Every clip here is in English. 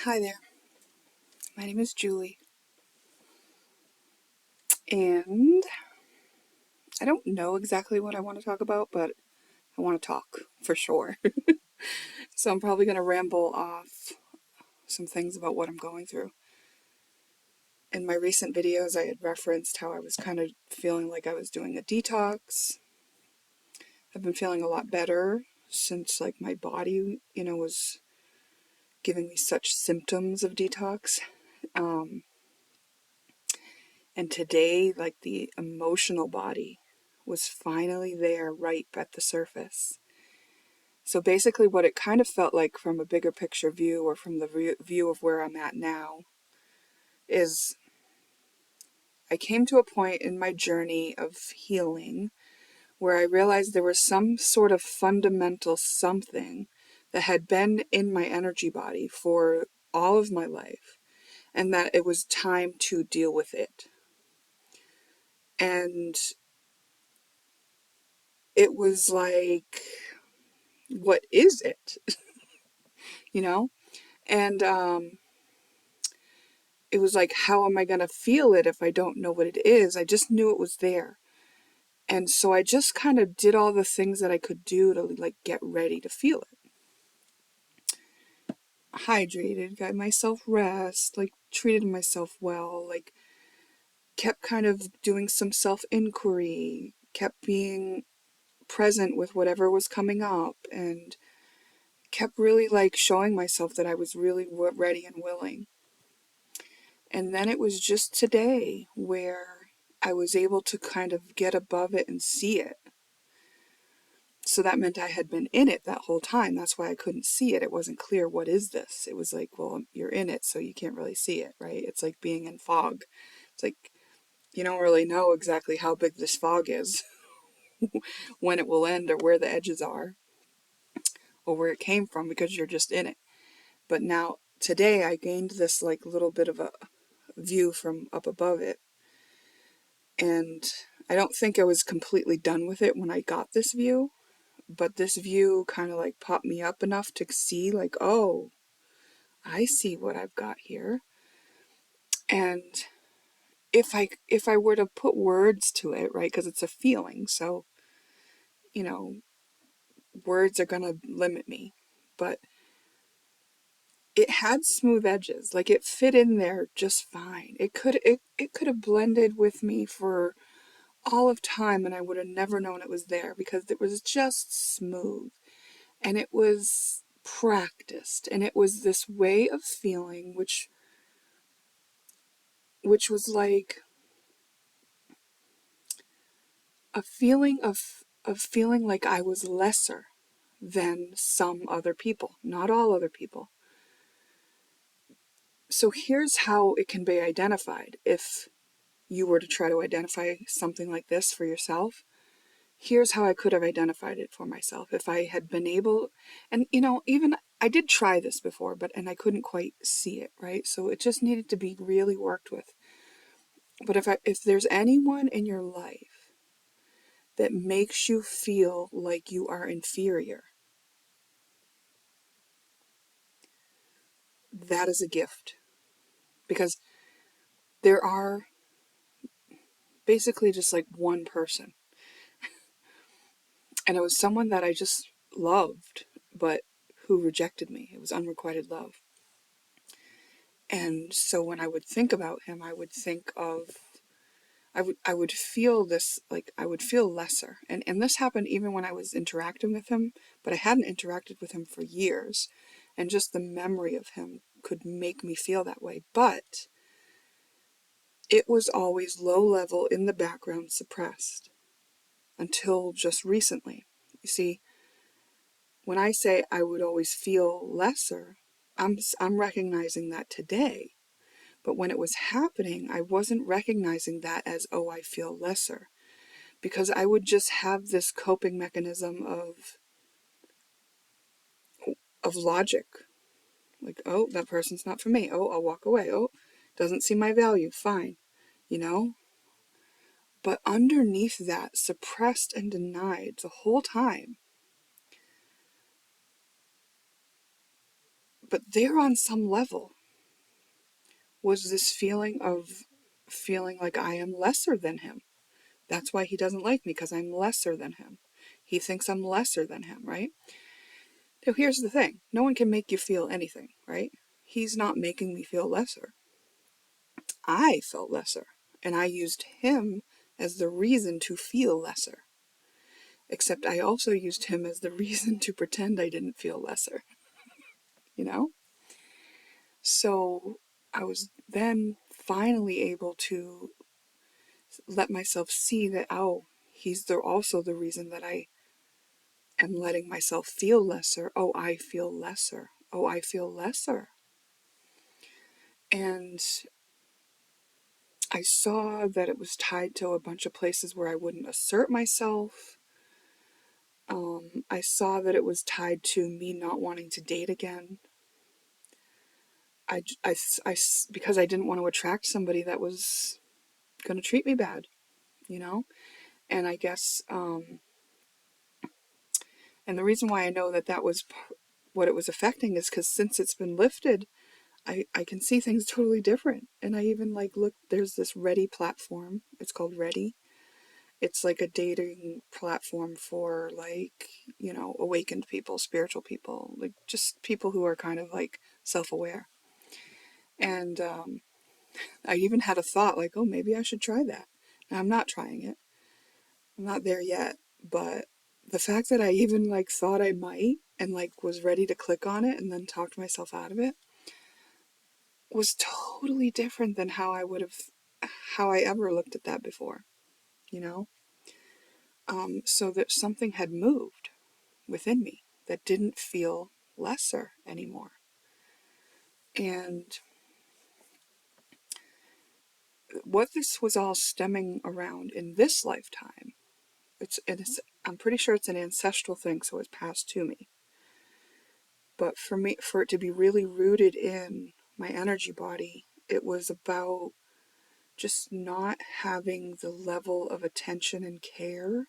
Hi there, my name is Julie, and I don't know exactly what I want to talk about, but I want to talk for sure. So I'm probably going to ramble off some things about what I'm going through. In my recent videos, I had referenced how I was kind of feeling like I was doing a detox. I've been feeling a lot better since my body, was giving me such symptoms of detox. And today, the emotional body was finally there right at the surface. So basically what it kind of felt like from a bigger picture view, or from the view of where I'm at now, is I came to a point in my journey of healing where I realized there was some sort of fundamental something that had been in my energy body for all of my life, and that it was time to deal with it. And it was like, what is it? you know? And it was like, how am I going to feel it if I don't know what it is? I just knew it was there. And so I just kind of did all the things that I could do to get ready to feel it. Hydrated, got myself rest, treated myself well, kept kind of doing some self-inquiry, kept being present with whatever was coming up, and kept really showing myself that I was really ready and willing. And then it was just today where I was able to kind of get above it and see it. So that meant I had been in it that whole time. That's why I couldn't see it. It wasn't clear, what is this? It was like, well, you're in it, so you can't really see it, right? It's like being in fog. It's like you don't really know exactly how big this fog is, when it will end, or where the edges are, or where it came from, because you're just in it. But now, today, I gained this little bit of a view from up above it. And I don't think I was completely done with it when I got this view, but this view kind of popped me up enough to see oh, I see what I've got here. And if I were to put words to it, right, because it's a feeling, so words are going to limit me, but it had smooth edges. It fit in there just fine. It could have blended with me for all of time, and I would have never known it was there, because it was just smooth, and it was practiced, and it was this way of feeling which was like a feeling of feeling like I was lesser than some other people, not all other people. So here's how it can be identified. If you were to try to identify something like this for yourself, here's how I could have identified it for myself if I had been able. And even I did try this before, and I couldn't quite see it, right? So it just needed to be really worked with. But if there's anyone in your life that makes you feel like you are inferior, that is a gift. Because there are basically just one person. And it was someone that I just loved, but who rejected me. It was unrequited love. And so when I would think about him, I would think of, I would feel this, I would feel lesser. And this happened even when I was interacting with him, but I hadn't interacted with him for years. And just the memory of him could make me feel that way. But it was always low level, in the background, suppressed, until just recently. You see, when I say I would always feel lesser, I'm recognizing that today. But when it was happening, I wasn't recognizing that as, oh, I feel lesser. Because I would just have this coping mechanism of logic. Oh, that person's not for me. Oh, I'll walk away. Oh, doesn't see my value. Fine. But underneath that, suppressed and denied the whole time, But there on some level was this feeling like I am lesser than him. That's why he doesn't like me, because I'm lesser than him. He thinks I'm lesser than him, right? Now, here's the thing. No one can make you feel anything, right? He's not making me feel lesser. I felt lesser, and I used him as the reason to feel lesser. Except I also used him as the reason to pretend I didn't feel lesser, you know? So I was then finally able to let myself see that, oh, he's also the reason that I am letting myself feel lesser. Oh, I feel lesser. Oh, I feel lesser. And I saw that it was tied to a bunch of places where I wouldn't assert myself. I saw that it was tied to me not wanting to date again. Because I didn't want to attract somebody that was going to treat me bad, you know? And I guess, and the reason why I know that that was what it was affecting is because since it's been lifted, I can see things totally different. And I even look, there's this Ready platform. It's called Ready. It's like a dating platform for awakened people, spiritual people, like just people who are kind of self-aware. And I even had a thought oh, maybe I should try that. Now, I'm not trying it. I'm not there yet. But the fact that I even thought I might and was ready to click on it and then talked myself out of it was totally different than how I ever looked at that before, you know? So that something had moved within me that didn't feel lesser anymore. And what this was all stemming around in this lifetime, I'm pretty sure it's an ancestral thing, so it's passed to me. But for it to be really rooted in my energy body, it was about just not having the level of attention and care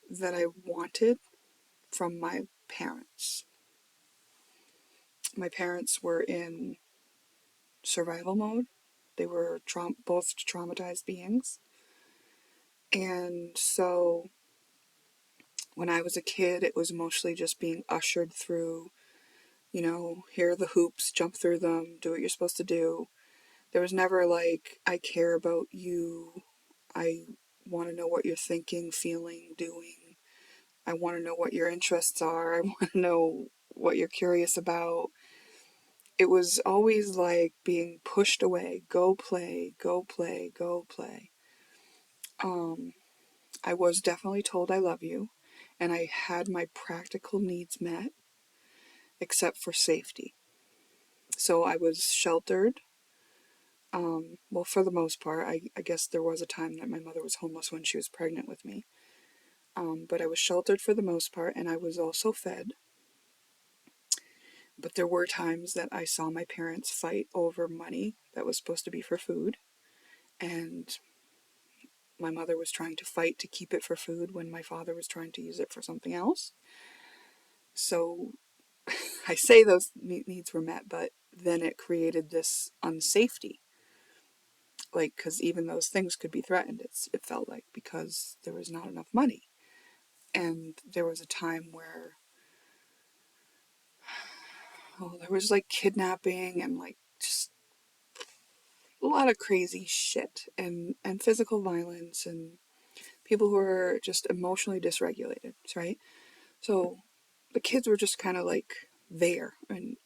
that I wanted from my parents. My parents were in survival mode. They were both traumatized beings. And so when I was a kid, it was mostly just being ushered through, here are the hoops, jump through them, do what you're supposed to do. There was never I care about you. I want to know what you're thinking, feeling, doing. I want to know what your interests are. I want to know what you're curious about. It was always being pushed away. Go play, go play, go play. I was definitely told I love you, and I had my practical needs met, except for safety. So I was sheltered. Well, for the most part, I guess there was a time that my mother was homeless when she was pregnant with me. But I was sheltered for the most part, and I was also fed. But there were times that I saw my parents fight over money that was supposed to be for food, and my mother was trying to fight to keep it for food when my father was trying to use it for something else. So I say those needs were met, but then it created this unsafety. Because even those things could be threatened, it felt like, because there was not enough money. And there was a time where, there was kidnapping and just a lot of crazy shit and physical violence and people who were just emotionally dysregulated, right? So the kids were just kind of there and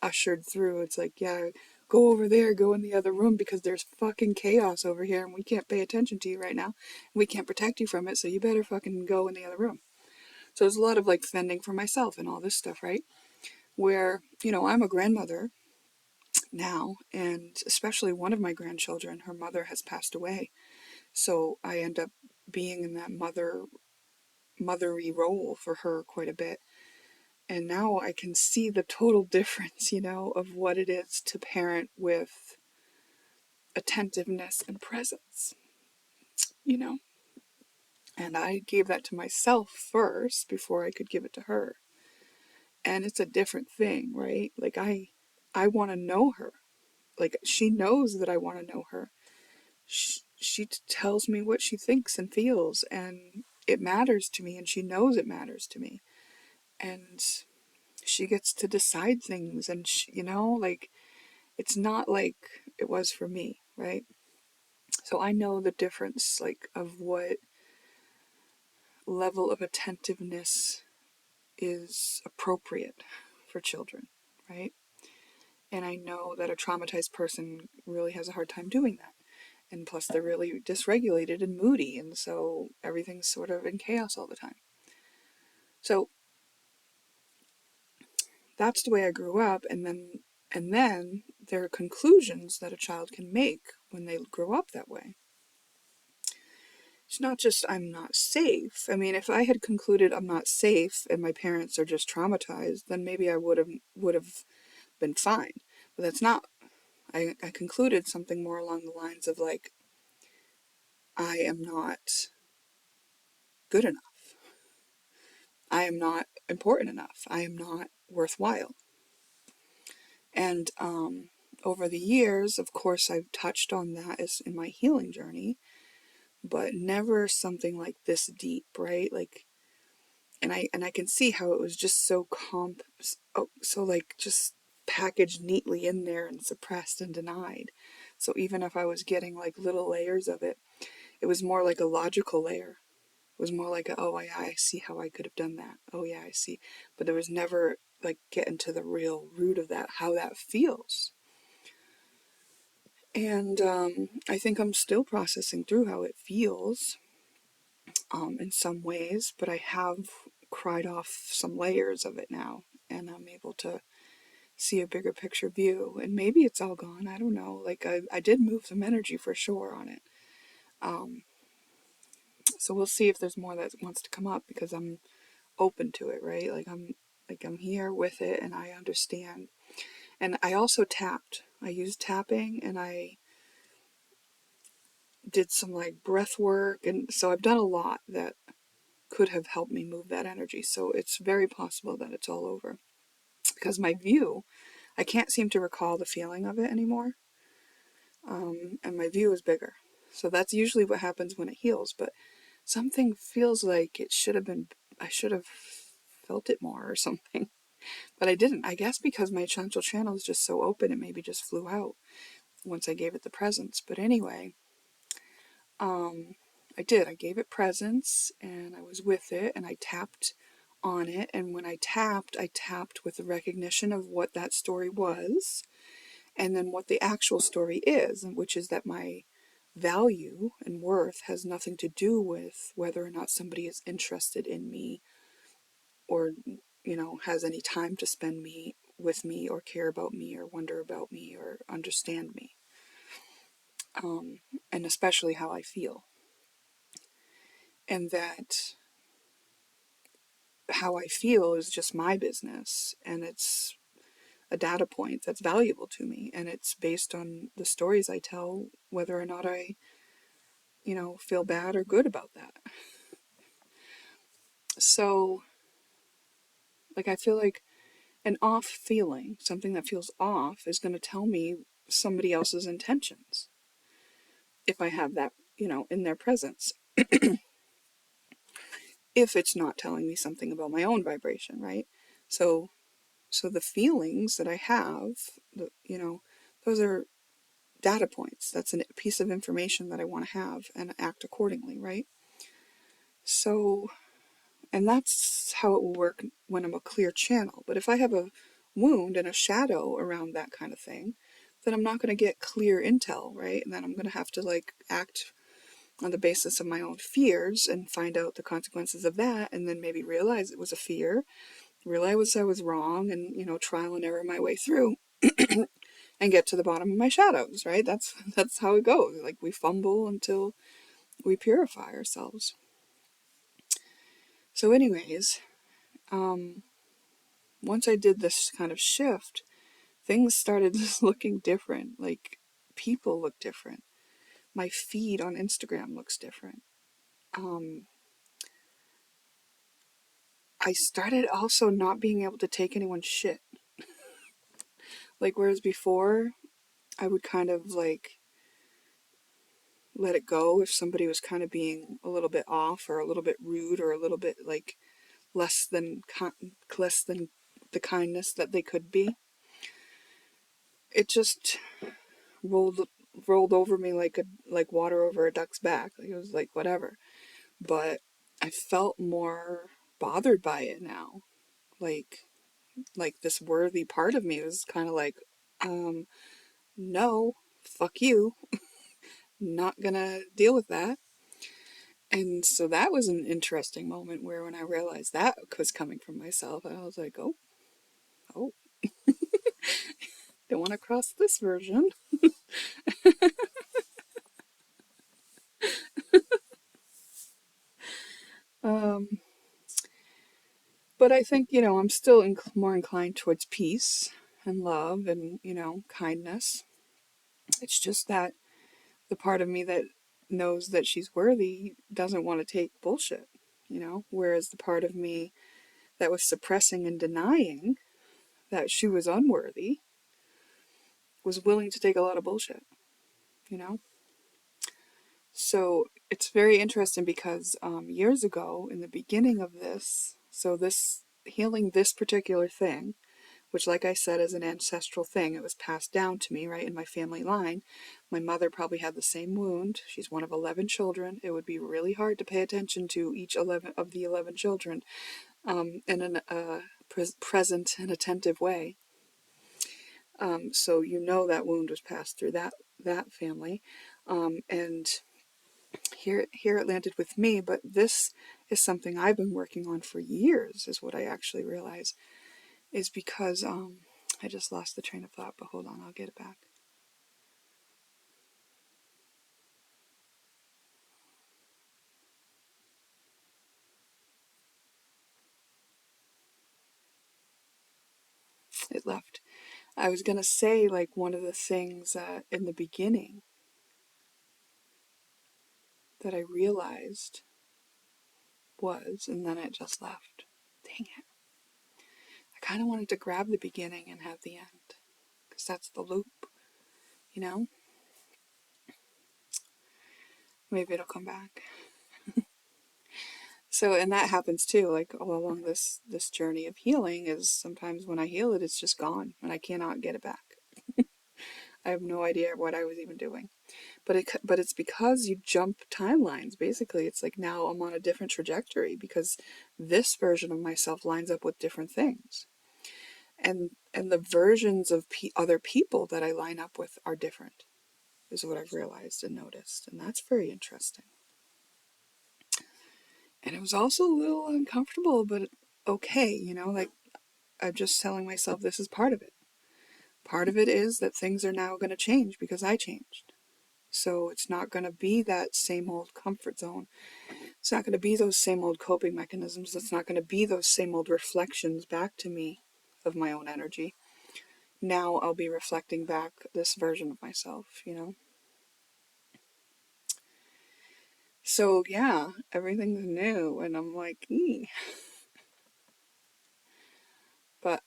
ushered through. It's yeah, go over there, go in the other room because there's fucking chaos over here and we can't pay attention to you right now. We can't protect you from it, so you better fucking go in the other room. So there's a lot of fending for myself and all this stuff, right? Where, I'm a grandmother now, and especially one of my grandchildren, her mother has passed away. So I end up being in that mothery role for her quite a bit. And now I can see the total difference, of what it is to parent with attentiveness and presence, you know. And I gave that to myself first before I could give it to her. and it's a different thing, right? Like I want to know her. Like she knows that I want to know her. She tells me what she thinks and feels, and it matters to me, and she knows it matters to me. And she gets to decide things, and like, it's not like it was for me, right? So I know the difference, like, of what level of attentiveness is appropriate for children, right? And I know that a traumatized person really has a hard time doing that. And plus, they're really dysregulated and moody, and so everything's sort of in chaos all the time. So that's the way I grew up, and then there are conclusions that a child can make when they grow up that way. It's not just I'm not safe. I mean, if I had concluded I'm not safe and my parents are just traumatized, then maybe I would have been fine. But that's not. I concluded something more along the lines of, like, I am not good enough. I am not important enough. I am not worthwhile. And over the years, of course, I've touched on that as in my healing journey, but never something like this deep, right? Like, and I can see how it was just so like just packaged neatly in there and suppressed and denied. So even if I was getting like little layers of it, it was more like a logical layer. It was more like, oh yeah, I see how I could have done that. Oh yeah, I see. But there was never like getting to the real root of that, how that feels. And I think I'm still processing through how it feels in some ways, but I have cried off some layers of it now, and I'm able to see a bigger picture view. And maybe it's all gone. I don't know. Like, I did move some energy for sure on it. So we'll see if there's more that wants to come up, because I'm open to it, right? I'm here with it, and I understand. And I also tapped. I used tapping, and I did some like breath work, and so I've done a lot that could have helped me move that energy. So it's very possible that it's all over, because my view, I can't seem to recall the feeling of it anymore, and my view is bigger. So that's usually what happens when it heals. But something feels like it should have been. I should have felt it more or something. But I didn't. I guess because my central channel is just so open, it maybe just flew out once I gave it the presence. But anyway, I did. I gave it presence, and I was with it, and I tapped on it. And when I tapped with the recognition of what that story was, and then what the actual story is, which is that my value and worth has nothing to do with whether or not somebody is interested in me, or has any time to spend with me, or care about me, or wonder about me, or understand me, and especially how I feel. And that how I feel is just my business, and it's a data point that's valuable to me, and it's based on the stories I tell, whether or not I feel bad or good about that. So, like, I feel like an off feeling, something that feels off, is going to tell me somebody else's intentions if I have that, in their presence. If it's not telling me something about my own vibration, right? So the feelings that I have, those are data points. That's a piece of information that I want to have and act accordingly, right? So, and that's how it will work when I'm a clear channel. But if I have a wound and a shadow around that kind of thing, then I'm not going to get clear intel, right? And then I'm going to have to like act on the basis of my own fears and find out the consequences of that, and then maybe realize it was a fear, realize I was wrong, and trial and error my way through and get to the bottom of my shadows, right? That's how it goes. Like, we fumble until we purify ourselves. So anyways, once I did this kind of shift, things started just looking different. Like, people look different. My feed on Instagram looks different. I started also not being able to take anyone's shit. Like, whereas before, I would kind of like let it go if somebody was kind of being a little bit off or a little bit rude or a little bit like less than the kindness that they could be. It just rolled over me like water over a duck's back. Like, it was like whatever. But I felt more bothered by it now. Like this worthy part of me was kind of like, no, fuck you. Not gonna deal with that. And so that was an interesting moment where when I realized that was coming from myself, I was like, oh, don't want to cross this version. Um, but I think, I'm still more inclined towards peace and love and, kindness. It's just that the part of me that knows that she's worthy doesn't want to take bullshit, whereas the part of me that was suppressing and denying that she was unworthy was willing to take a lot of bullshit, you know? So it's very interesting because years ago, in the beginning of this, so this healing this particular thing, which, like I said, is an ancestral thing. It was passed down to me, right, in my family line. My mother probably had the same wound. She's one of 11 children. It would be really hard to pay attention to each 11 of the 11 children in a present and attentive way. So that wound was passed through that family, and here it landed with me. But this is something I've been working on for years, is what I actually realize, is because I just lost the train of thought, but hold on, I'll get it back. It left. I was going to say, like, one of the things in the beginning that I realized was, and then it just left. Dang it. I kind of wanted to grab the beginning and have the end, because that's the loop, you know? Maybe it'll come back. So, and that happens too, like all along this journey of healing, is sometimes when I heal it, it's just gone and I cannot get it back. I have no idea what I was even doing. But it's because you jump timelines. Basically, it's like now I'm on a different trajectory because this version of myself lines up with different things. And the versions of other people that I line up with are different, is what I've realized and noticed. And that's very interesting. And it was also a little uncomfortable, but okay, like I'm just telling myself this is part of it. Part of it is that things are now going to change because I changed. So it's not going to be that same old comfort zone. It's not going to be those same old coping mechanisms. It's not going to be those same old reflections back to me of my own energy. Now I'll be reflecting back this version of myself, So yeah, everything's new and I'm like, But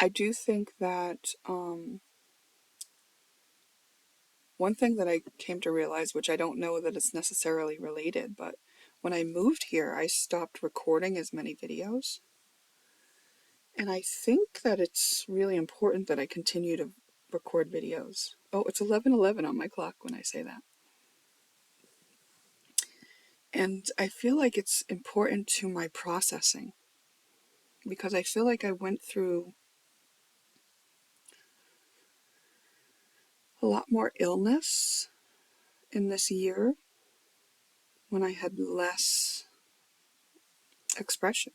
I do think that one thing that I came to realize, which I don't know that it's necessarily related, but when I moved here, I stopped recording as many videos. And I think that it's really important that I continue to record videos. Oh, it's 11:11 on my clock when I say that. And I feel like it's important to my processing because I feel like I went through a lot more illness in this year when I had less expression.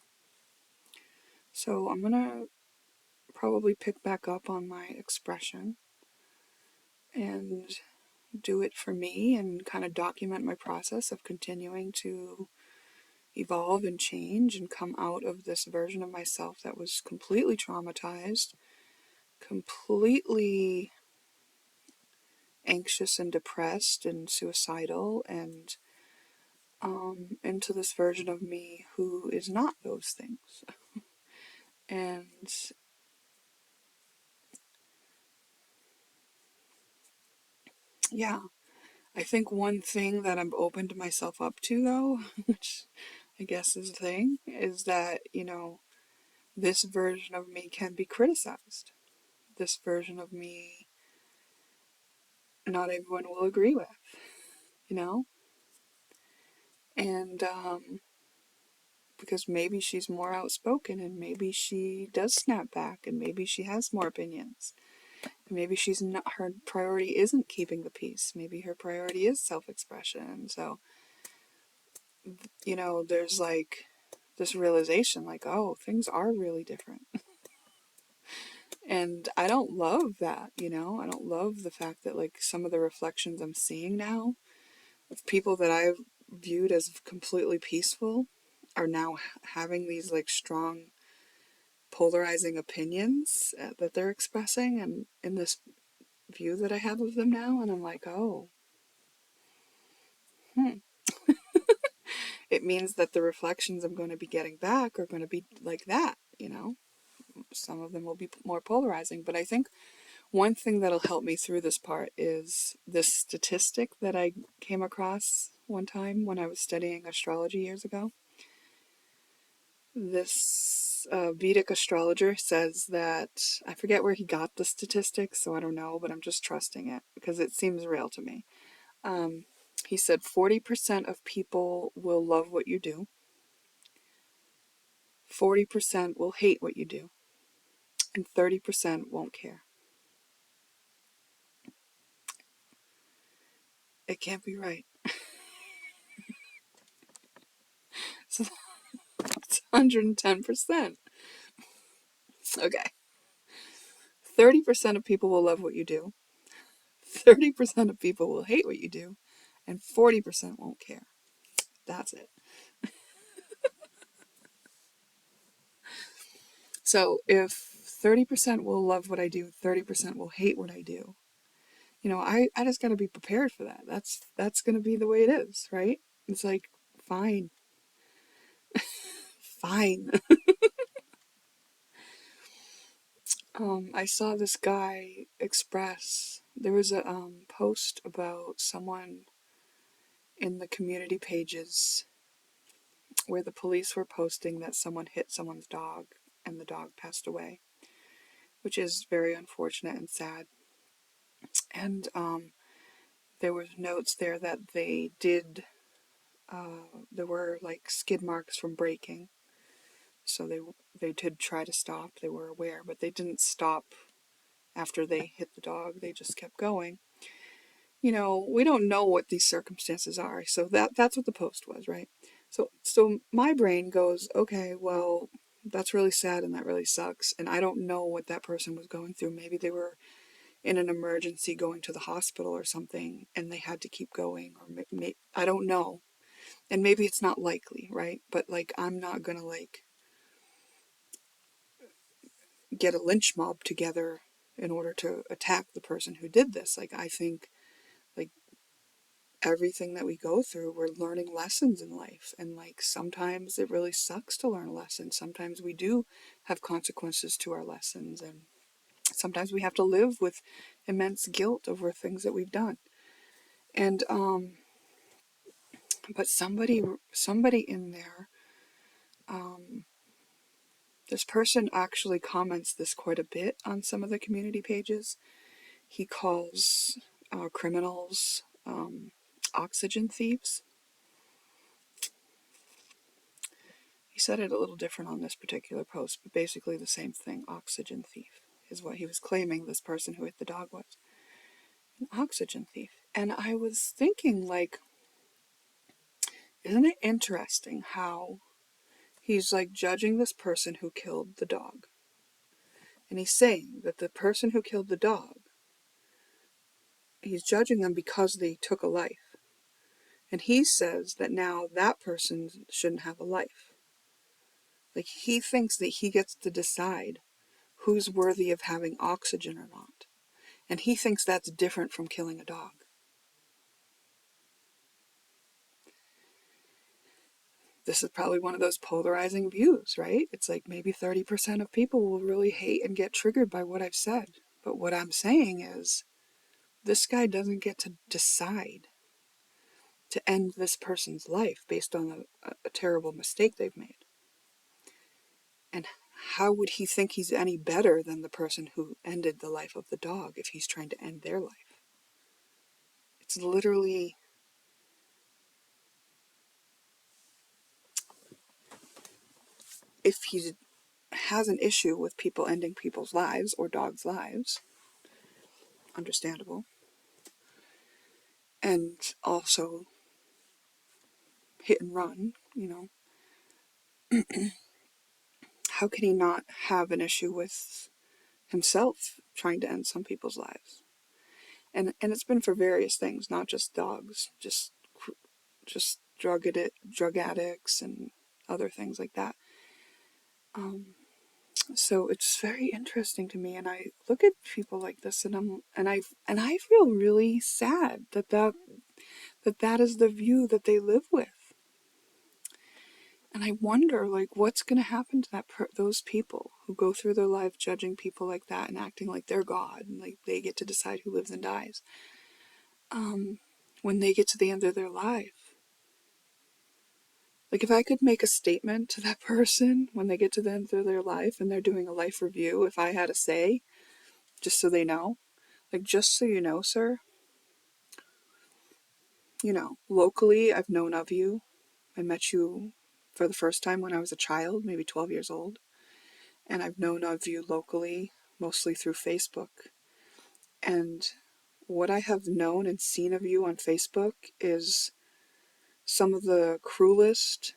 So I'm going to probably pick back up on my expression and do it for me and kind of document my process of continuing to evolve and change and come out of this version of myself that was completely traumatized, completely anxious and depressed and suicidal and into this version of me who is not those things. And yeah, I think one thing that I've opened myself up to, though, which I guess is the thing, is that, this version of me can be criticized. This version of me, not everyone will agree with, you know? And because maybe she's more outspoken and maybe she does snap back and maybe she has more opinions. Maybe she's not, her priority isn't keeping the peace. Maybe her priority is self-expression. So, there's like this realization like, oh, things are really different. And I don't love that, I don't love the fact that like some of the reflections I'm seeing now of people that I've viewed as completely peaceful are now having these like strong polarizing opinions that they're expressing and in this view that I have of them now. And I'm like, oh, it means that the reflections I'm going to be getting back are going to be like that, Some of them will be more polarizing, but I think one thing that'll help me through this part is this statistic that I came across one time when I was studying astrology years ago. This Vedic astrologer says that, I forget where he got the statistics, so I don't know, but I'm just trusting it because it seems real to me. He said 40% of people will love what you do, 40% will hate what you do, and 30% won't care. It can't be right. So that's 110%. Okay. 30% of people will love what you do, 30% of people will hate what you do, and 40% won't care. That's it. So if 30% will love what I do, 30% will hate what I do, I just got to be prepared for that. That's going to be the way it is, right? It's like, fine. Fine. I saw this guy express, there was a post about someone in the community pages where the police were posting that someone hit someone's dog and the dog passed away, which is very unfortunate and sad. And there was notes there that they did, there were like skid marks from braking. So they did try to stop, they were aware, but they didn't stop after they hit the dog, they just kept going. We don't know what these circumstances are, so that's what the post was, right? So my brain goes, okay, well, that's really sad and that really sucks, and I don't know what that person was going through. Maybe they were in an emergency going to the hospital or something, and they had to keep going, or I don't know. And maybe it's not likely, right? But like, I'm not gonna like get a lynch mob together in order to attack the person who did this. Like, I think like everything that we go through, we're learning lessons in life, and like sometimes it really sucks to learn a lesson. Sometimes we do have consequences to our lessons, and sometimes we have to live with immense guilt over things that we've done. And but somebody in there, this person actually comments this quite a bit on some of the community pages. He calls criminals oxygen thieves. He said it a little different on this particular post, but basically the same thing. Oxygen thief is what he was claiming this person who hit the dog was. An oxygen thief. And I was thinking, like, isn't it interesting how he's like judging this person who killed the dog? And he's saying that the person who killed the dog, he's judging them because they took a life. And he says that now that person shouldn't have a life. Like, he thinks that he gets to decide who's worthy of having oxygen or not. And he thinks that's different from killing a dog. this is probably one of those polarizing views, right? It's like maybe 30% of people will really hate and get triggered by what I've said. But what I'm saying is, this guy doesn't get to decide to end this person's life based on a terrible mistake they've made. And how would he think he's any better than the person who ended the life of the dog if he's trying to end their life? It's literally, if he has an issue with people ending people's lives or dogs' lives, understandable. And also hit and run, how can he not have an issue with himself trying to end some people's lives? And it's been for various things, not just dogs, just drug addicts and other things like that. So it's very interesting to me, and I look at people like this, and I feel really sad that is the view that they live with. And I wonder, like, what's going to happen to those people who go through their life judging people like that and acting like they're God and like they get to decide who lives and dies. When they get to the end of their life, like, if I could make a statement to that person when they get to the end of their life and they're doing a life review, if I had a say, just so they know, like, just so you know, sir, locally, I've known of you. I met you for the first time when I was a child, maybe 12 years old. And I've known of you locally, mostly through Facebook. And what I have known and seen of you on Facebook is some of the cruelest,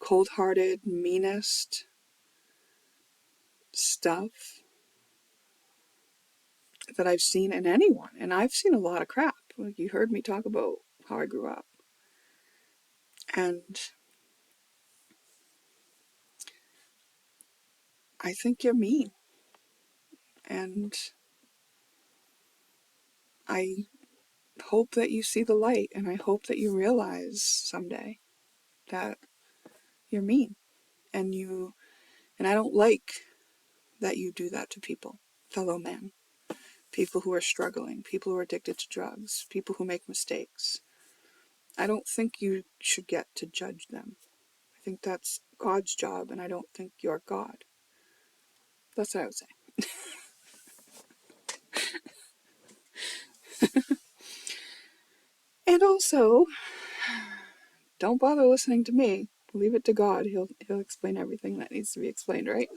cold-hearted, meanest stuff that I've seen in anyone. And I've seen a lot of crap. Like, you heard me talk about how I grew up. And I think you're mean. And I hope that you see the light, and I hope that you realize someday that you're mean. And I don't like that you do that to people, fellow men, people who are struggling, people who are addicted to drugs, people who make mistakes. I don't think you should get to judge them. I think that's God's job, and I don't think you're God. That's what I would say. And also, don't bother listening to me. Leave it to God. He'll explain everything that needs to be explained, right?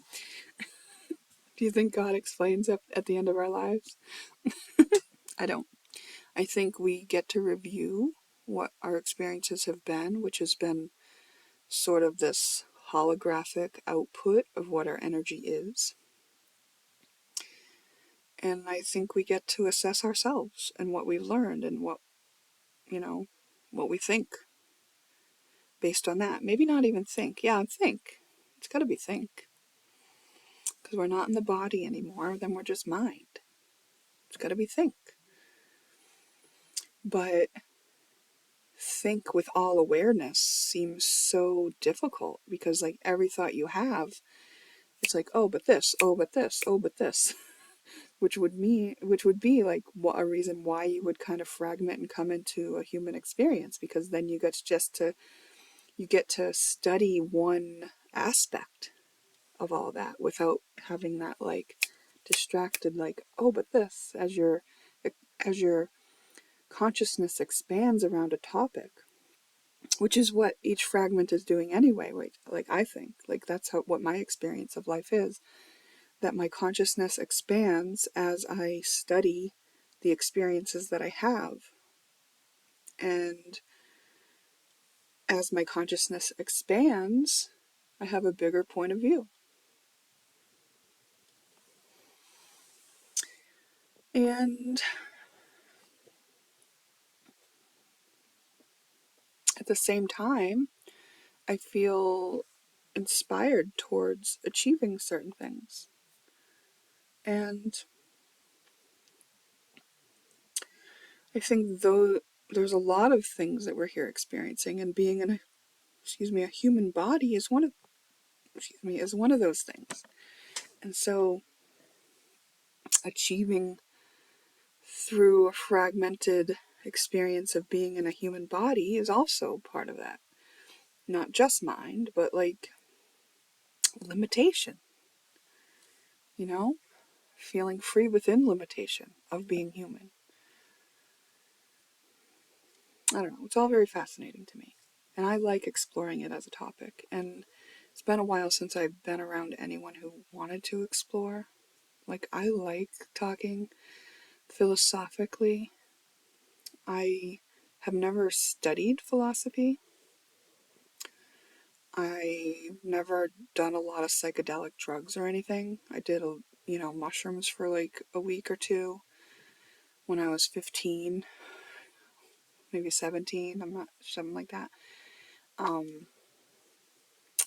Do you think God explains at the end of our lives? I don't. I think we get to review what our experiences have been, which has been sort of this holographic output of what our energy is. And I think we get to assess ourselves and what we've learned and what we think based on that. Maybe not even think. Yeah, think. It's got to be think. Because we're not in the body anymore, then we're just mind. It's got to be think. But think with all awareness seems so difficult because, like, every thought you have, it's like, oh, but this, oh, but this, oh, but this. which would be like a reason why you would kind of fragment and come into a human experience, because then you get to study one aspect of all that without having that, like, distracted, like, oh, but this, as your consciousness expands around a topic, which is what each fragment is doing anyway. Like, I think, like, that's what my experience of life is, that my consciousness expands as I study the experiences that I have. And as my consciousness expands, I have a bigger point of view. And at the same time, I feel inspired towards achieving certain things. And I think, though, there's a lot of things that we're here experiencing, and being a human body is one of those things. And so achieving through a fragmented experience of being in a human body is also part of that. Not just mind, but like limitation, you know? Feeling free within limitation of being human. I don't know, it's all very fascinating to me. And I like exploring it as a topic. And it's been a while since I've been around anyone who wanted to explore. Like, I like talking philosophically. I have never studied philosophy. I've never done a lot of psychedelic drugs or anything. I did, mushrooms for like a week or two when I was 15, maybe 17, something like that.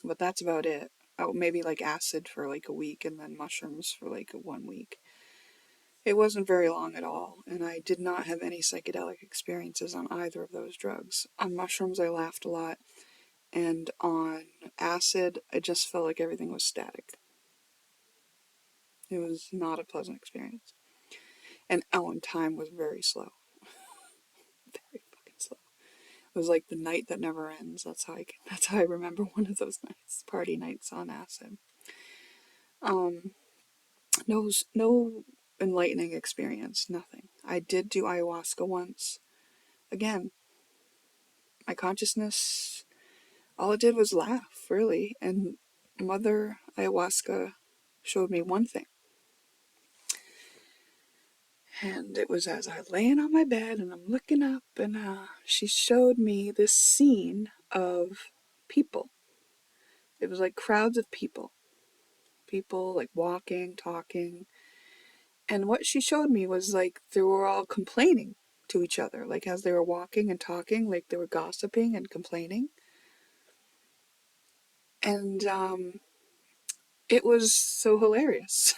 But that's about it. Oh, maybe like acid for like a week and then mushrooms for like 1 week. It wasn't very long at all, and I did not have any psychedelic experiences on either of those drugs. On mushrooms, I laughed a lot, and on acid, I just felt like everything was static. It was not a pleasant experience. And time was very slow. Very fucking slow. It was like the night that never ends. That's how I remember one of those nights, party nights on acid. No enlightening experience, nothing. I did do ayahuasca once. Again, my consciousness, all it did was laugh, really. And Mother Ayahuasca showed me one thing. And it was as I was laying on my bed and I'm looking up, and she showed me this scene of people. It was like crowds of people. People like walking, talking. And what she showed me was like they were all complaining to each other. Like as they were walking and talking, like they were gossiping and complaining. And it was so hilarious.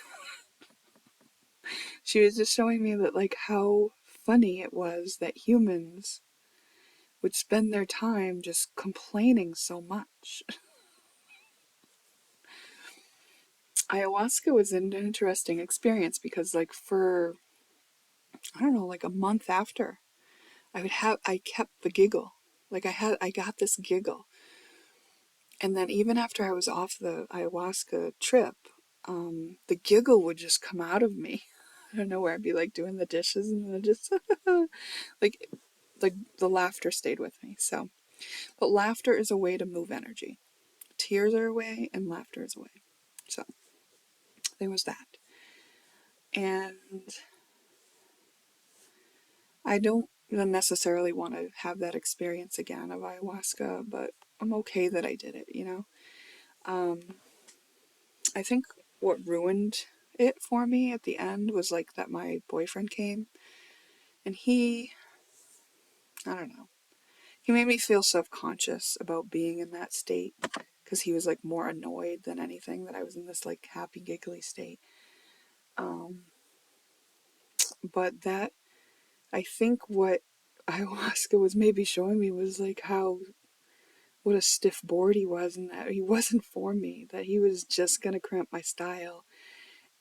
She was just showing me that like how funny it was that humans would spend their time just complaining so much. Ayahuasca was an interesting experience because like for, I don't know, like a month after, I kept the giggle. Like I got this giggle. And then even after I was off the ayahuasca trip, the giggle would just come out of me. I don't know where I'd be like doing the dishes and then just like the laughter stayed with me. So, but laughter is a way to move energy. Tears are a way and laughter is a way. So there was that. And I don't necessarily want to have that experience again of ayahuasca, but I'm okay that I did it, you know? I think what ruined it for me at the end was like that my boyfriend came and I don't know, he made me feel self-conscious about being in that state because he was like more annoyed than anything that I was in this like happy giggly state. But that, I think what ayahuasca was maybe showing me was like what a stiff board he was, and that he wasn't for me, that he was just gonna cramp my style,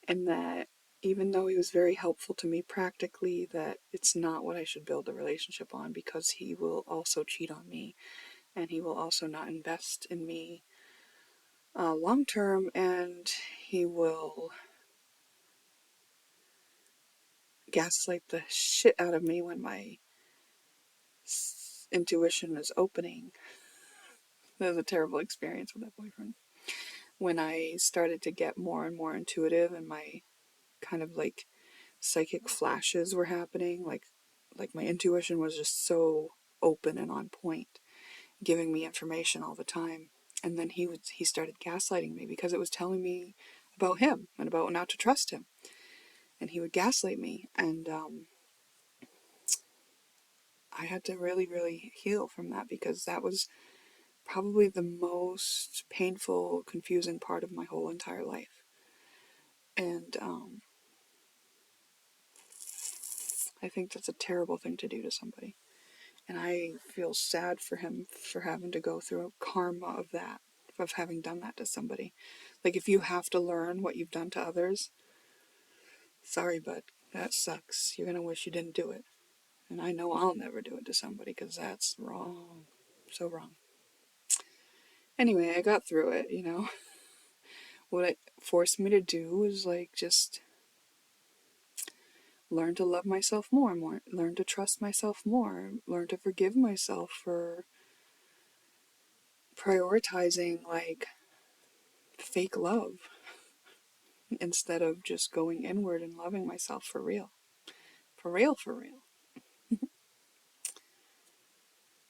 and that even though he was very helpful to me practically, that it's not what I should build a relationship on, because he will also cheat on me and he will also not invest in me long term, and he will gaslight the shit out of me when my intuition is opening. That was a terrible experience with that boyfriend. When I started to get more and more intuitive and my kind of like psychic flashes were happening, like my intuition was just so open and on point, giving me information all the time. And then he started gaslighting me because it was telling me about him and about not to trust him. And he would gaslight me, and I had to really, really heal from that, because that was probably the most painful, confusing part of my whole entire life. And I think that's a terrible thing to do to somebody. And I feel sad for him for having to go through a karma of that, of having done that to somebody. Like, if you have to learn what you've done to others, sorry, bud, that sucks. You're going to wish you didn't do it. And I know I'll never do it to somebody because that's wrong. So wrong. Anyway, I got through it, you know. What it forced me to do was, like, just learn to love myself more and more, learn to trust myself more, learn to forgive myself for prioritizing, like, fake love instead of just going inward and loving myself for real. For real, for real.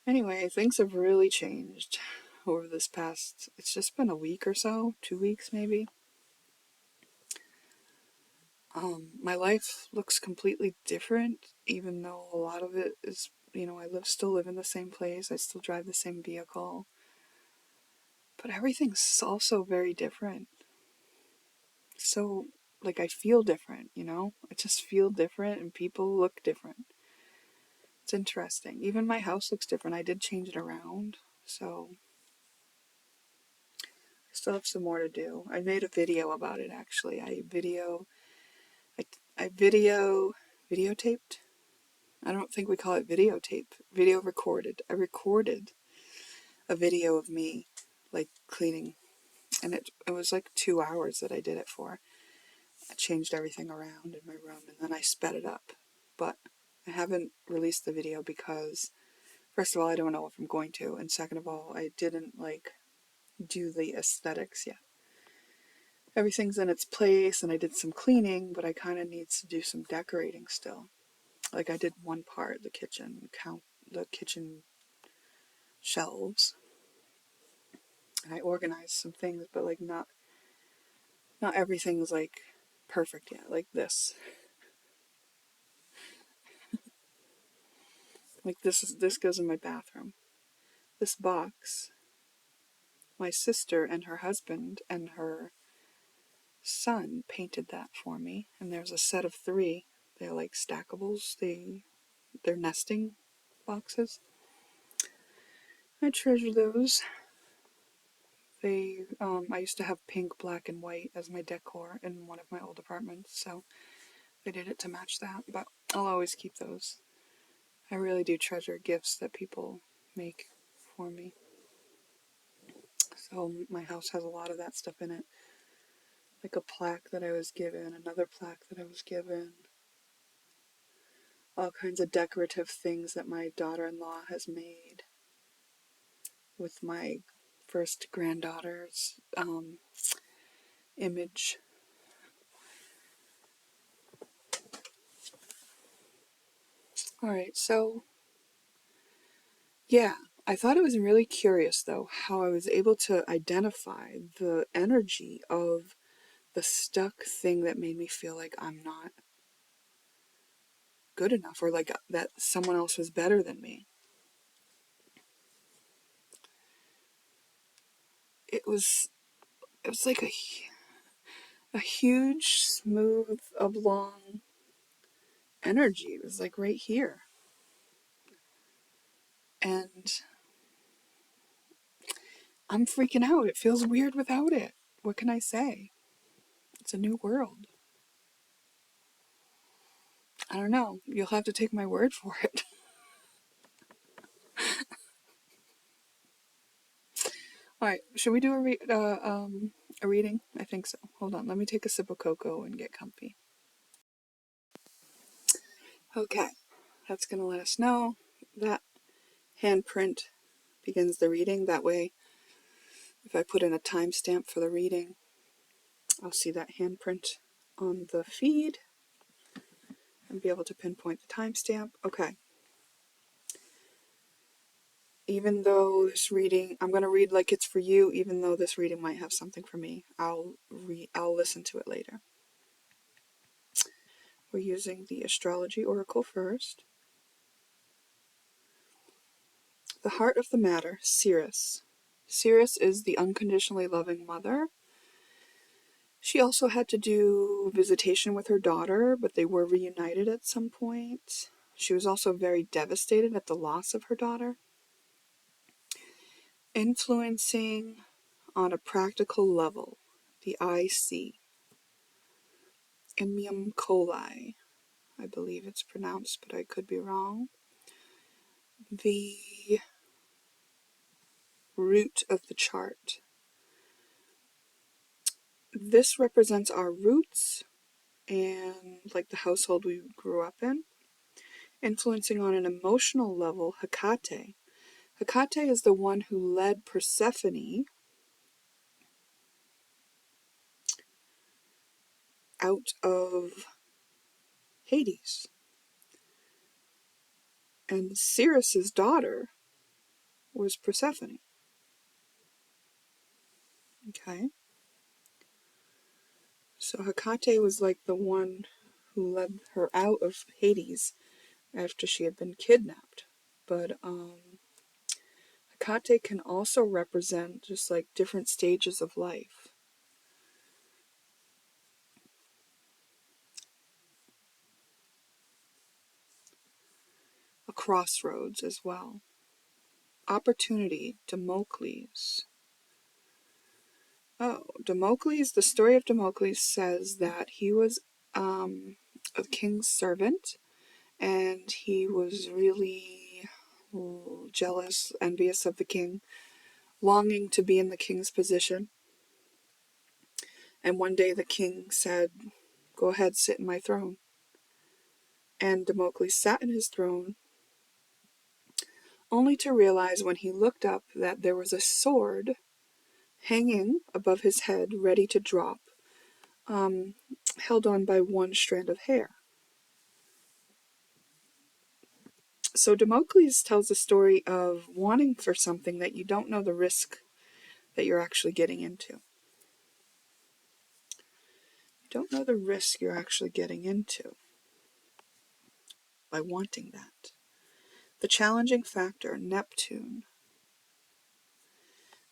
Anyway, things have really changed over this past, it's just been a week or so, 2 weeks maybe. My life looks completely different, even though a lot of it is, you know, I still live in the same place, I still drive the same vehicle, but everything's also very different. So, like, I feel different, you know? I just feel different, and people look different. It's interesting. Even my house looks different. I did change it around, so I still have some more to do. I made a video about it, actually. I videotaped. I don't think we call it videotape. Video recorded. I recorded a video of me, like, cleaning, and it was like 2 hours that I did it for. I changed everything around in my room, and then I sped it up. But I haven't released the video because, first of all, I don't know if I'm going to, and second of all, I didn't, like, do the aesthetics yet. Everything's in its place, and I did some cleaning, but I kind of need to do some decorating still. Like, I did one part, the kitchen shelves, and I organized some things, but, like, not everything's, like, perfect yet. Like this. Like, this goes in my bathroom. This box, my sister and her husband and her son painted that for me, and there's a set of 3. They're like stackables. They're nesting boxes. I treasure those. I used to have pink, black, and white as my decor in one of my old apartments, so they did it to match that, but I'll always keep those. I really do treasure gifts that people make for me. So my house has a lot of that stuff in it. Like a plaque that I was given, another plaque that I was given, all kinds of decorative things that my daughter-in-law has made with my first granddaughter's image. Alright, so yeah, I thought it was really curious, though, how I was able to identify the energy of the stuck thing that made me feel like I'm not good enough, or like that someone else was better than me. It was like a huge, smooth, oblong energy. It was like right here. And I'm freaking out. It feels weird without it. What can I say? It's a new world. I don't know. You'll have to take my word for it. All right, should we do a reading? I think so. Hold on, let me take a sip of cocoa and get comfy. Okay, that's going to let us know that handprint begins the reading. That way, if I put in a timestamp for the reading, I'll see that handprint on the feed and be able to pinpoint the timestamp. Okay. Even though this reading, I'm going to read like it's for you, even though this reading might have something for me, I'll listen to it later. We're using the astrology oracle first. The heart of the matter, Ceres. Ceres is the unconditionally loving mother. She also had to do visitation with her daughter, but they were reunited at some point. She was also very devastated at the loss of her daughter. Influencing on a practical level, the IC, Immium coli, I believe it's pronounced, but I could be wrong. The root of the chart. This represents our roots and like the household we grew up in. Influencing on an emotional level, Hecate. Hecate is the one who led Persephone out of Hades. And Ceres's daughter was Persephone. Okay. So Hecate was like the one who led her out of Hades after she had been kidnapped. But Hecate can also represent just like different stages of life. A crossroads as well. Opportunity, Damocles. Oh, Damocles, the story of Damocles says that he was a king's servant, and he was really jealous, envious of the king, longing to be in the king's position. And one day the king said, "Go ahead, sit in my throne." And Damocles sat in his throne, only to realize when he looked up that there was a sword hanging above his head, ready to drop, held on by one strand of hair. So Damocles tells a story of wanting for something that you don't know the risk that you're actually getting into. You don't know the risk you're actually getting into by wanting that. The challenging factor, Neptune.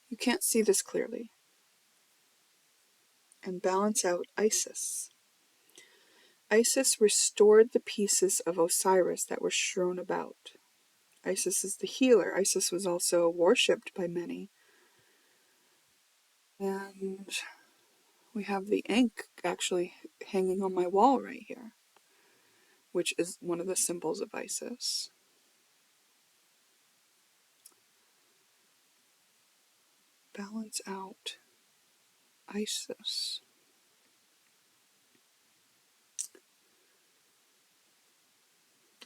You can't see this clearly. And balance out, Isis. Isis restored the pieces of Osiris that were strewn about. Isis is the healer. Isis was also worshipped by many. And we have the ink actually hanging on my wall right here, which is one of the symbols of Isis. Balance out, Isis.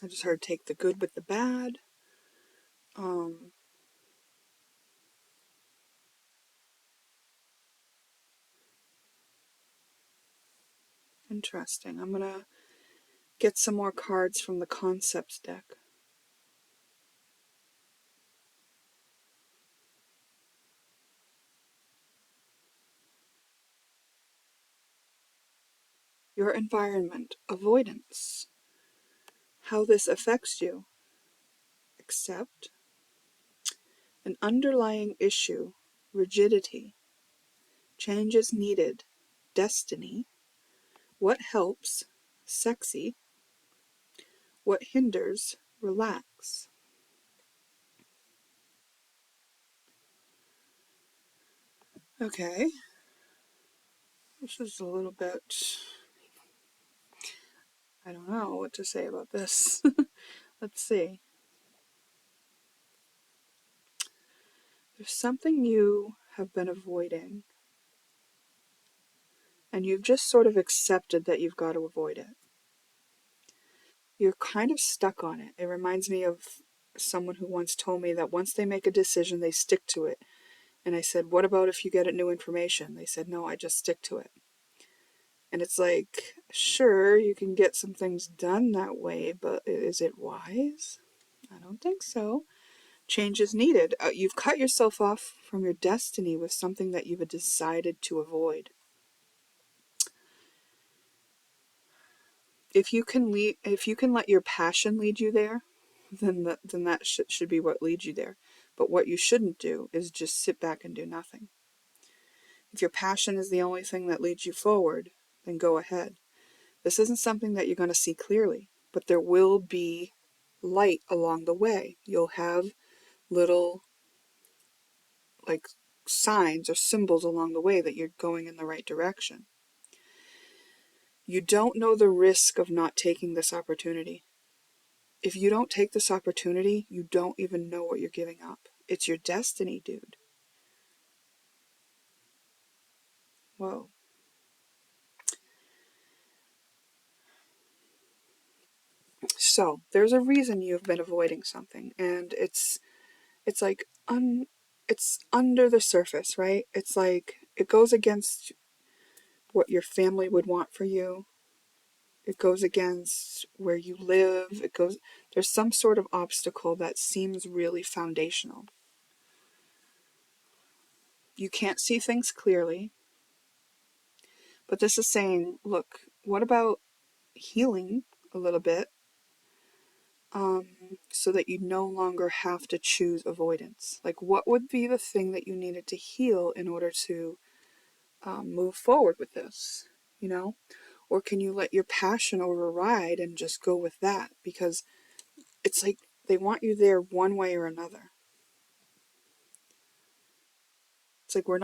I just heard take the good with the bad. Interesting. I'm going to get some more cards from the Concepts deck. Your environment, avoidance. How this affects you. Accept. An underlying issue, rigidity. Changes needed, destiny. What helps, sexy. What hinders, relax. Okay. This is a little bit... I don't know what to say about this. Let's see. There's something you have been avoiding, and you've just sort of accepted that you've got to avoid it. You're kind of stuck on it. It reminds me of someone who once told me that once they make a decision, they stick to it. And I said, what about if you get new information? They said, no, I just stick to it. And it's like, sure, you can get some things done that way, but is it wise? I don't think so. Change is needed. You've cut yourself off from your destiny with something that you've decided to avoid. If you can let your passion lead you there, then that should be what leads you there. But what you shouldn't do is just sit back and do nothing. If your passion is the only thing that leads you forward, then go ahead. This isn't something that you're going to see clearly, but there will be light along the way. You'll have little like signs or symbols along the way that you're going in the right direction. You don't know the risk of not taking this opportunity. If you don't take this opportunity, you don't even know what you're giving up. It's your destiny, dude. Whoa. So there's a reason you've been avoiding something, and it's like it's under the surface, right? It's like it goes against what your family would want for you. It goes against where you live. There's some sort of obstacle that seems really foundational. You can't see things clearly, but this is saying, look, what about healing a little bit, so that you no longer have to choose avoidance? Like, what would be the thing that you needed to heal in order to move forward with this, you know? Or can you let your passion override and just go with that? Because it's like they want you there one way or another. It's like we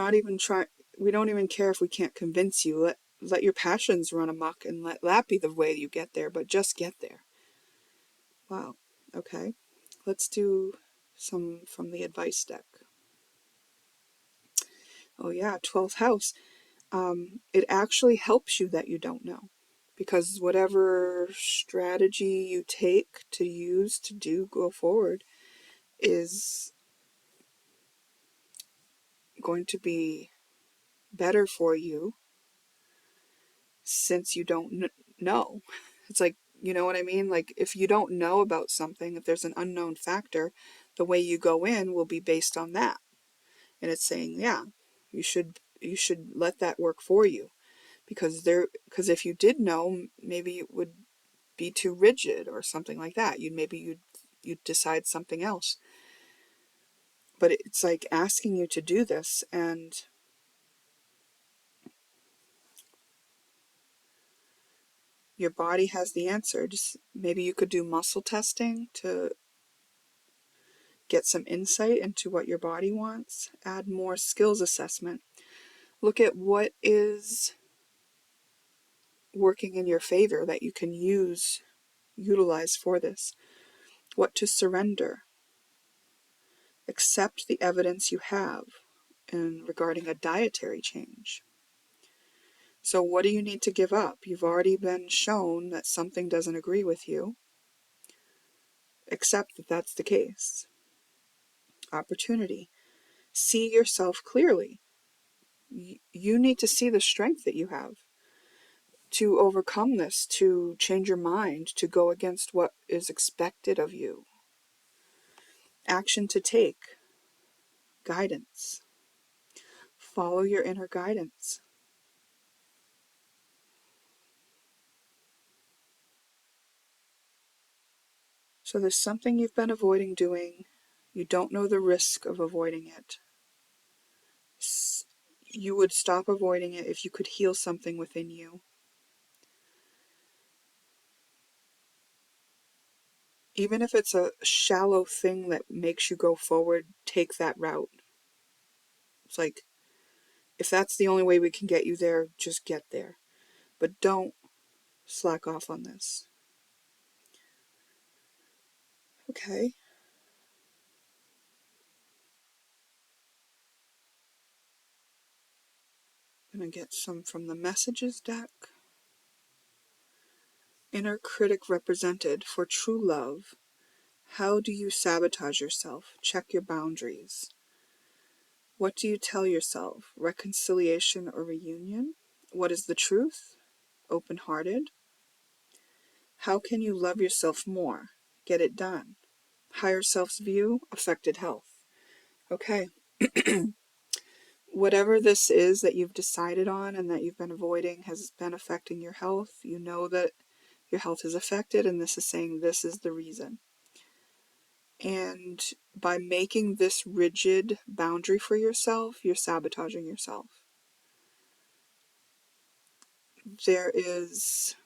don't even care if we can't convince you. Let your passions run amok and let that be the way you get there, but just get there. Wow. Okay. Let's do some from the advice deck. Oh yeah, 12th house. It actually helps you that you don't know, because whatever strategy you take to use to go forward is going to be better for you, since you don't know. It's like, you know what I mean? Like, if you don't know about something, if there's an unknown factor, the way you go in will be based on that. And it's saying, yeah, you should let that work for you, because if you did know, maybe it would be too rigid or something like that. You'd decide something else. But it's like asking you to do this, and your body has the answer. Just maybe you could do muscle testing to get some insight into what your body wants. Add more skills assessment. Look at what is working in your favor that you can utilize for this. What to surrender. Accept the evidence you have regarding a dietary change. So what do you need to give up? You've already been shown that something doesn't agree with you. Accept that that's the case. Opportunity. See yourself clearly. You need to see the strength that you have to overcome this, to change your mind, to go against what is expected of you. Action to take. Guidance. Follow your inner guidance. So there's something you've been avoiding doing. You don't know the risk of avoiding it. You would stop avoiding it if you could heal something within you. Even if it's a shallow thing that makes you go forward, take that route. It's like, if that's the only way we can get you there, just get there. But don't slack off on this. Okay. I'm going to get some from the messages deck. Inner critic represented. For true love, how do you sabotage yourself? Check your boundaries. What do you tell yourself? Reconciliation or reunion? What is the truth? Open-hearted. How can you love yourself more? Get it done. Higher self's view, affected health. Okay. Whatever this is that you've decided on and that you've been avoiding has been affecting your health. You know that your health is affected, and this is saying this is the reason. And by making this rigid boundary for yourself, you're sabotaging yourself. There is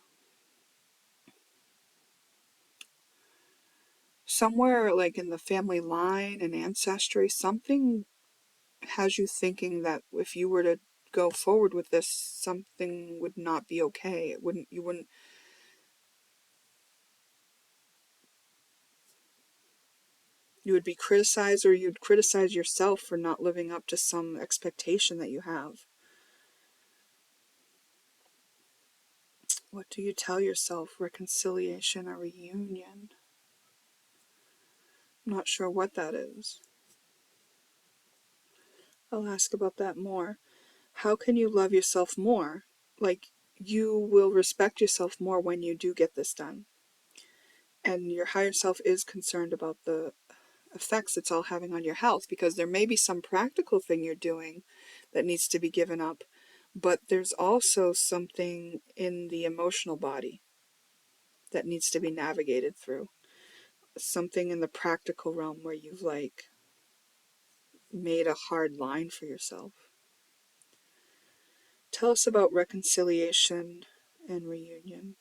somewhere like in the family line and ancestry, something has you thinking that if you were to go forward with this, something would not be okay. You wouldn't, you would be criticized, or you'd criticize yourself for not living up to some expectation that you have. What do you tell yourself? Reconciliation or reunion? I'm not sure what that is. I'll ask about that more. How can you love yourself more? Like, you will respect yourself more when you do get this done. And your higher self is concerned about the effects it's all having on your health, because there may be some practical thing you're doing that needs to be given up, but there's also something in the emotional body that needs to be navigated through. Something in the practical realm where you've like made a hard line for yourself. Tell us about reconciliation and reunion.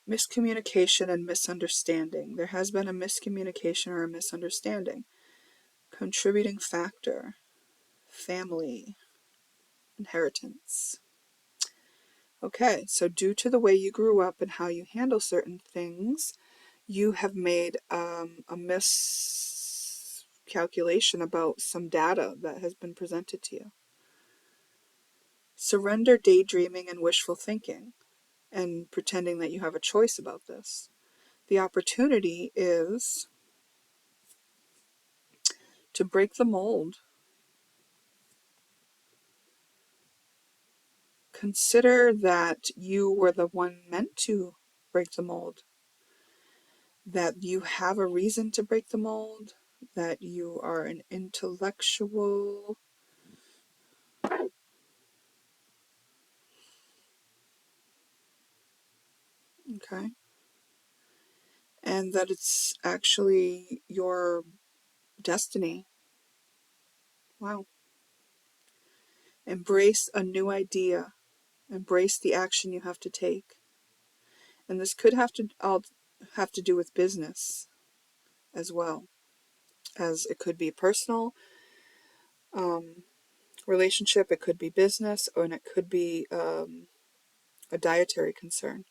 Miscommunication and misunderstanding. There has been a miscommunication or a misunderstanding. Contributing factor. Family. Inheritance. Okay, so due to the way you grew up and how you handle certain things, you have made a miscalculation about some data that has been presented to you. Surrender daydreaming and wishful thinking and pretending that you have a choice about this. The opportunity is to break the mold. Consider that you were the one meant to break the mold, that you have a reason to break the mold, that you are an intellectual. Okay. And that it's actually your destiny. Wow. Embrace a new idea. Embrace the action you have to take. And this could all have to do with business as well, as it could be personal relationship, it could be business, and it could be a dietary concern,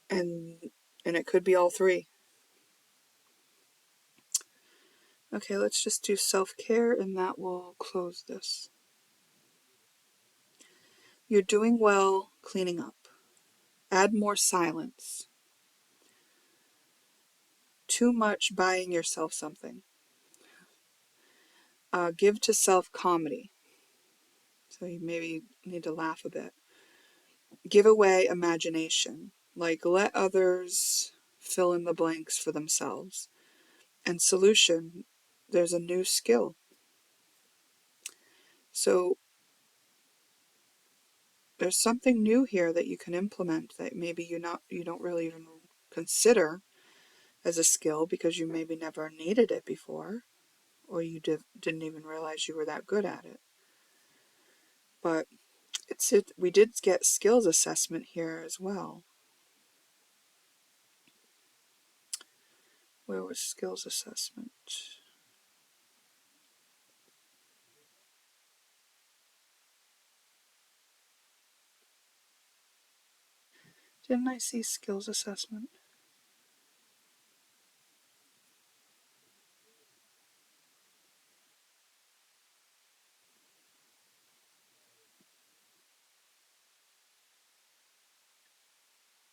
and it could be all three. Okay, let's just do self-care, and that will close this. You're doing well cleaning up. Add more silence. Too much buying yourself something. Give to self comedy. So you maybe need to laugh a bit. Give away imagination. Like, let others fill in the blanks for themselves. And solution, there's a new skill. So there's something new here that you can implement that maybe you don't really even consider as a skill, because you maybe never needed it before, or you didn't even realize you were that good at it. But we did get skills assessment here as well. Where was skills assessment? Didn't I see skills assessment?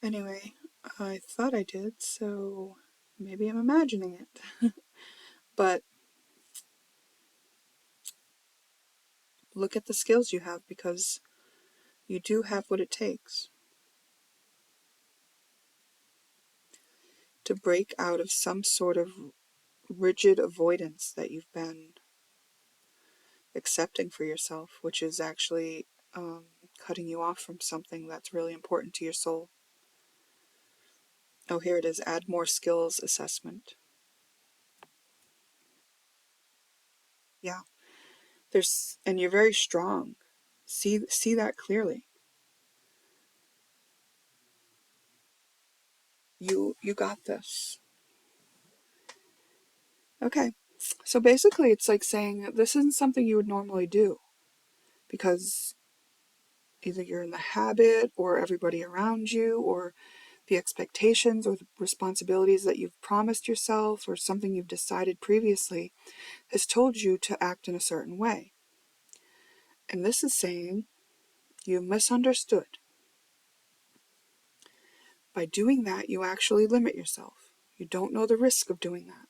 Anyway, I thought I did, so maybe I'm imagining it. But look at the skills you have, because you do have what it takes to break out of some sort of rigid avoidance that you've been accepting for yourself, which is actually cutting you off from something that's really important to your soul. Oh, here it is. Add more skills assessment. Yeah. And you're very strong. See that clearly. You got this. Okay. So basically it's like saying this isn't something you would normally do because either you're in the habit or everybody around you or the expectations or the responsibilities that you've promised yourself or something you've decided previously has told you to act in a certain way. And this is saying you misunderstood. By doing that, you actually limit yourself. You don't know the risk of doing that.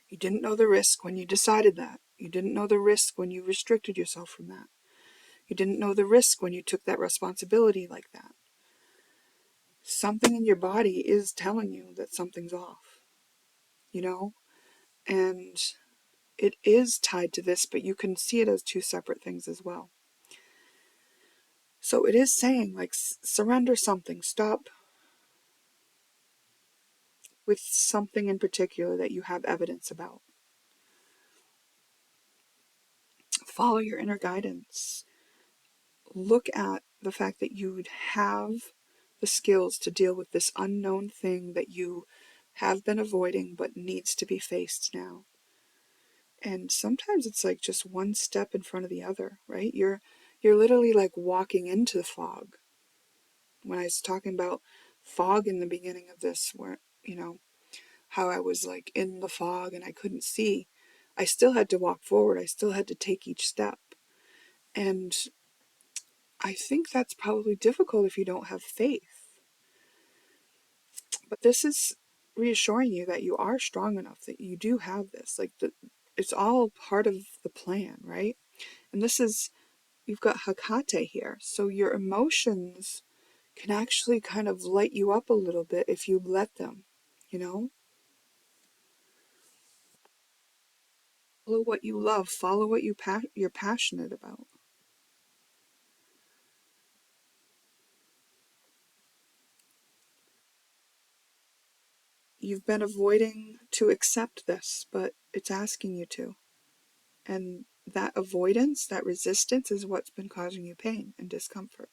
You didn't know the risk when you decided that. You didn't know the risk when you restricted yourself from that. You didn't know the risk when you took that responsibility like that. Something in your body is telling you that something's off, you know? And it is tied to this, but you can see it as two separate things as well. So it is saying, like, surrender something. Stop with something in particular that you have evidence about. Follow your inner guidance. Look at the fact that you have the skills to deal with this unknown thing that you have been avoiding but needs to be faced now. And sometimes it's like just one step in front of the other, right? You're literally like walking into the fog. When I was talking about fog in the beginning of this, where, how I was like in the fog and I couldn't see, I still had to walk forward. I still had to take each step. And I think that's probably difficult if you don't have faith. But this is reassuring you that you are strong enough, that you do have this. Like, it's all part of the plan, right? And this is, you've got Hecate here. So your emotions can actually kind of light you up a little bit if you let them, you know? Follow what you love. Follow what you're passionate about. You've been avoiding to accept this, but it's asking you to. And that avoidance, that resistance is what's been causing you pain and discomfort.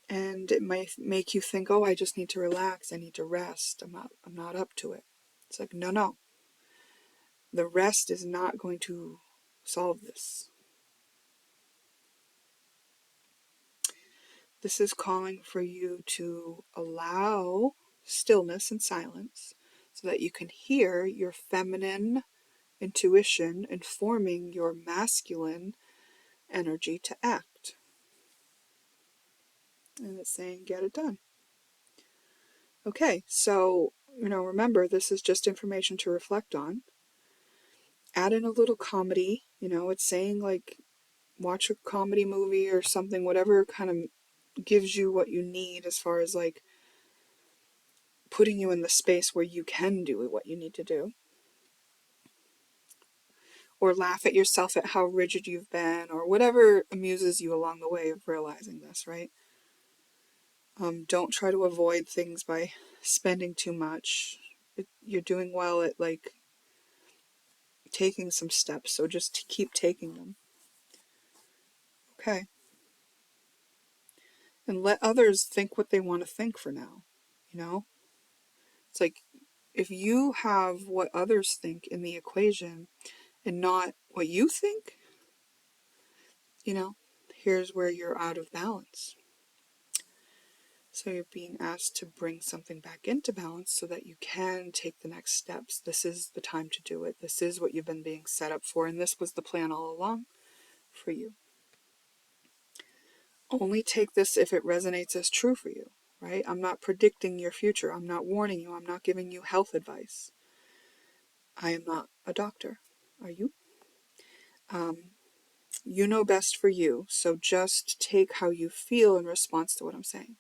And it might make you think, oh, I just need to relax. I need to rest. I'm not up to it. It's like, no. The rest is not going to solve this. This is calling for you to allow stillness and silence so that you can hear your feminine intuition informing your masculine energy to act. And it's saying, get it done. Okay, so, remember, this is just information to reflect on. Add in a little comedy, it's saying, like, watch a comedy movie or something, whatever kind of gives you what you need as far as, like, putting you in the space where you can do what you need to do. Or laugh at yourself at how rigid you've been, or whatever amuses you along the way of realizing this, right? Don't try to avoid things by spending too much. You're doing well at, like, taking some steps, so just keep taking them. Okay. And let others think what they want to think for now, It's like, if you have what others think in the equation and not what you think, here's where you're out of balance. So you're being asked to bring something back into balance so that you can take the next steps. This is the time to do it. This is what you've been being set up for, and this was the plan all along for you. Only take this if it resonates as true for you, right? I'm not predicting your future. I'm not warning you. I'm not giving you health advice. I am not a doctor. Are you? You know best for you, so just take how you feel in response to what I'm saying.